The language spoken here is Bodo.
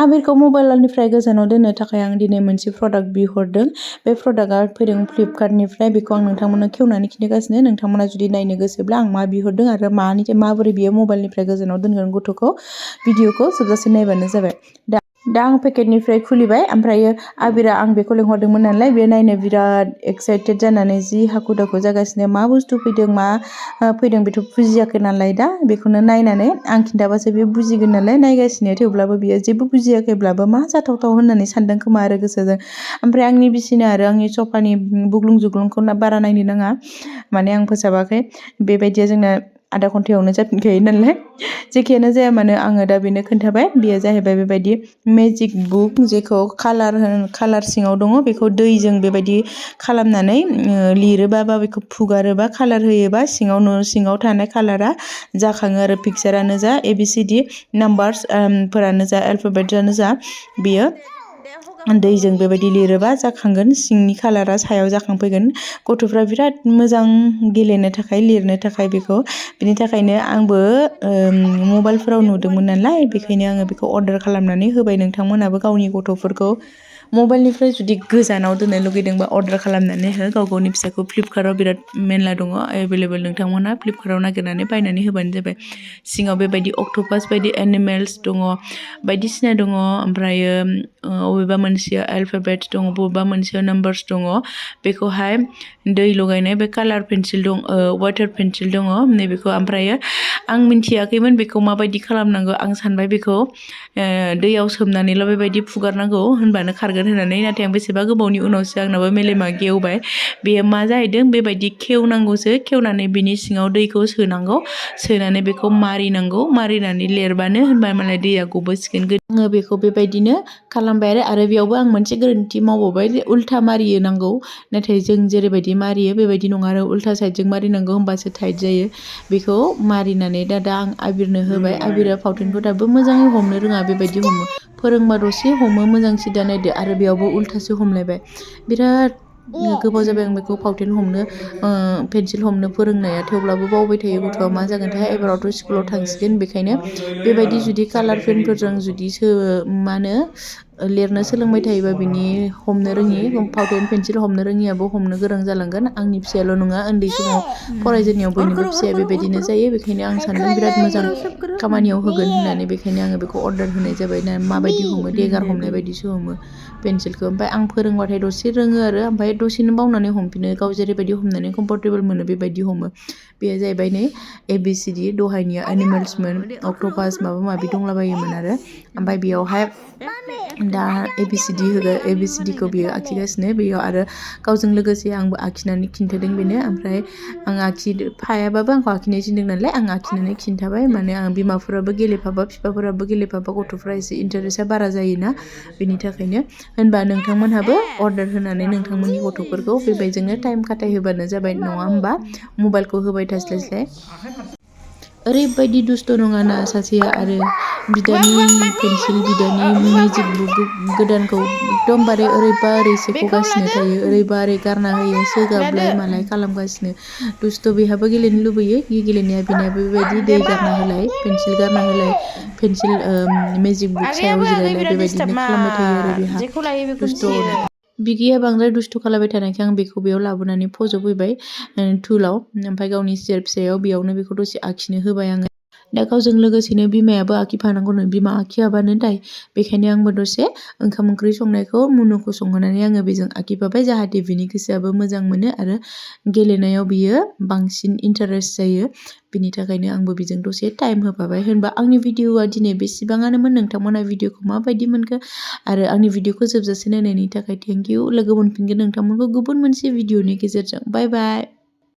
आबिरखौ मबाइलनिफ्राय गोजानाव दोननो थाखाय आं दिनै मोनसे प्रडाक्ट बिहरदों। बे प्रडाक्टआ फैदों फ्लिपकार्टनिफ्राय। बेखौ आं नोंथांमोननो खेवनानै खिन्थागासिनो। नोंथांमोना जुदि नायनो गोसोब्ला आं मा बिहरदों आरो माबोरै बियो मबाइलनिफ्राय गोजानाव दोनगोन गथ'खौ भिडिअखौ जोबजासे नायबानो जाबाय। दा आं पेकेटनिफ्राय खुलिबाय। ओमफ्रायो आबिरा आं बेखौ लिंहरदोंमोन नालाय बे नायनो बिराद एक्साइटेड जानानै जि हाखु दाखु जागासिनो। मा बुस्थु फैदों मा फैदों बेथ' बुजियाखै नालाय दा बेखौनो नायनानै आं खिन्थाबासो बे बुजिगोन नालाय नायगासिनो। थेवब्लाबो बियो जेबो बुजियाखैब्लाबो मा जाथावथाव होननानै सानदों खोमा आरो गोसोजों। ओमफ्राय आंनि बिसिनो आरो आंनि सफानि बुग्लुं जुग्लुंखौ बारा नायनो नाङा, माने आं फोसाबाखै। बेबायदिया जोंना आधा घन्टायावनो जाफिनखायो नालाय। जेखियानो जाया मानो आङो दा बेनो खोन्थाबाय। बेयो जाहैबाय बेबायदि मेजिक बुक, जेखौ कालार सिङाव दङ। बेखौ दैजों बेबायदि खालामनानै लिरोबा बा बेखौ फुगारोबा कालार होयोबा सिङाव थानाय कालारा जाखाङो आरो पिक्सारानो जा ABCD नाम्बार्स फोरानो जा एलफाबेटआनो जा बियो दैजों बेबायदि लिरोबा जाखांगोन। सिंनि कालारा सायाव जाखांफैगोन। गथ'फ्रा बिराद मोजां गेलेनो थाखाय लिरनो थाखाय बेखौ। बिनि थाखायनो आंबो मबाइलफोराव नुदोंमोन नालाय, बेखायनो आङो बेखौ अर्डार खालामनानै होबाय। नोंथांमोनाबो गावनि गथ'फोरखौ मबाइलनिफ्राय जुदि गोजानाव दोननो लुगैदोंबा अर्डार खालामनानै हो। गावनि फिसाखौ फ्लिपकार्टआव बिराद मेरला दङ एभेलेबेल। नोंथांमोना फ्लिपकार्टआव नागिरनानै बायनानै होबानो जाबाय। सिङाव बेबायदि अक्ट'पास बायदि एनिमेल्स दङ, बायदिसिना दङ। ओमफ्रायो बबेबा मोनसेया एलफाबेट दङ, बबेबा मोनसेया नाम्बार्स दङ। बेखौहाय दै लगायनाय बे कालार पेन्सिल दं, वाटार पेन्सिल दङ नैबेखौ। ओमफ्रायो आं मिन्थियाखैमोन बेखौ माबायदि खालामनांगौ। आं सानबाय बेखौ दैयाव सोमनानैल' बेबायदि फुगारनांगौ होनबानो खारगोन होननानै। नाथाय आं बेसेबा गोबावनि उनावसो आंनाबो मेलेमा गेवबाय। बेयो मा जाहैदों, बेबायदि खेवनांगौसो। खेवनानै बिनि सिङाव दैखौ सोनांगौ। सोनानै बेखौ मारिनांगौ। मारिनानै लिरबानो होनबा मालाय दैया गबोसिगोन। आङो बेखौ बेबायदिनो खालामबाय आरो बेयावबो आं मोनसे गोरोन्थि मावबावबाय जे उल्था मारियो नांगौ। नाथाय जों जेरैबायदि मारियो बेबायदि नङा आरो उल्था साइडजों मारिनांगौ, होमबासो टाइट जायो। बेखौ मारिनानै दा आं आबिरनो होबाय। आबिरा फावथेनखौ दाबो मोजाङै हमनो रोङा, बेबायदि हमो। फोरोंबा दसे हमो मोजां सिदा नायदो, आरो बेयावबो उल्थासो हमलायबाय। बिराद गोबाव जाबाय आं बेखौ फावथेन हमनो पेन्सिल हमनो फोरोंनाया। थेवब्लाबो बावबाय थायो गथ'आ। मा जागोनथाय एबारावथ' स्कुलाव थांसिगोन। बेखायनो बेबायदि जुदि कालार पेनफोरजों जुदि लिरनो सोलोंबाय थायोबा बिनि हमनो रोङि फावथेन पेन्सिल हमनो रोङियाबो हमनो गोरों जालांगोन। आंनि फिसायाल' नङा, उन्दै समाव फरायजेननायाव बयनिबो फिसाया बेबायदिनो जायो। बेखायनो आं सानदों बिराद मोजां खामानियाव होगोन होननानै। बेखायनो आङो बेखौ अर्डार होनाय जाबाय। माबायदि हमो, देगार हमनाय बायदिसो हमो पेन्सिलखौ। ओमफ्राय आं फोरोंबाथाय दसे रोङो आरो ओमफ्राय दसेनो बावनानै हमफिनो। गाव जेरैबायदि हमनानै कम्फर्टेबल मोनो बेबायदि हमो। बेयो जाहैबाय नै ABCD, दहायनिया एनिमेल्समोन, अक्ट'पास माबा माबि दंलाबायोमोन आरो। ओमफ्राय बेयावहाय दा ABCD होगोन। ABCDखौ बियो आखिगासिनो। बेयाव आरो गावजों लोगोसे आंबो आखिनानै खिन्थादों बेनो। ओमफ्राय आं फायाबाबो आंखौ आखिनो थिनदों नालाय आं आखिनानै खिन्थाबाय। माने आं बिमाफोराबो गेलेफाबा बिफाफोराबो गेलेफाबा गथ'फ्रा एसे इन्टारेस्टआ बारा जायोना, बेनि थाखायनो। होनबा नोंथांमोनहाबो अर्डार होनानै नोंथांमोननि गथ'फोरखौ बेबायदिनो टाइम खाथायहोबानो जाबाय, नङा होमबा? मबाइलखौ होबाय थास्लायस्लाय। ओरैबायदि दुस्थ' नङाना सासेया। आरो बिदानि पेन्सिल, बिदानि मेजिक बुक गोदानखौ एकदमबारे ओरैबा ओरै सेख'गासिनो थायो, ओरैबा ओरै गारना होयो, सोगाबलाय मालाय खालामगासिनो। दुस्थ' बेहाबो गेलेनो लुबैयो। गेलेनाया बेनाबो बेबायदि दै गारना होलाय, पेन्सिल गारना होलाय, पेन्सिल मेजिक बुक सायाव जिरायलाय, बेबायदिनो खालामबाय थायो आरो बेहा दुस्थ'नो। बिगिया बांद्राय दुस्थ' खालामबाय थानायखाय आं बेखौ बेयाव लाबोनानै फज'फैबाय टुलाव। ओमफ्राय गावनि सियार फिसायाव बेयावनो बेखौ दसे आखिनो होबाय आङो। दा गावजों लोगोसेनो बिमायाबो आखिफानांगौनो, बिमा आखियाबानो दाय। बेखायनो आंबो दसे ओंखाम ओंख्रि संनायखौ मुनुखौ संहोनानै आङो बेजों आखिफाबाय, जाहाथे बिनि गोसोआबो मोजां मोनो आरो गेलेनायाव बियो बांसिन इन्टारेस्ट जायो। बिनि थाखायनो आंबो बेजों दसे टाइम होफाबाय। होनबा आंनि भिडिअआ दिनै बेसेबाङानोमोन। नोंथांमोना भिडिअखौ माबायदि मोनखो आरो आंनि भिडिअखौ जोबजासे नायनायनि थाखाय थेंक इउ। लोगो मोनफिनगोन नोंथांमोनखौ गुबुन मोनसे भिडिअनि गेजेरजों। बाय बाय।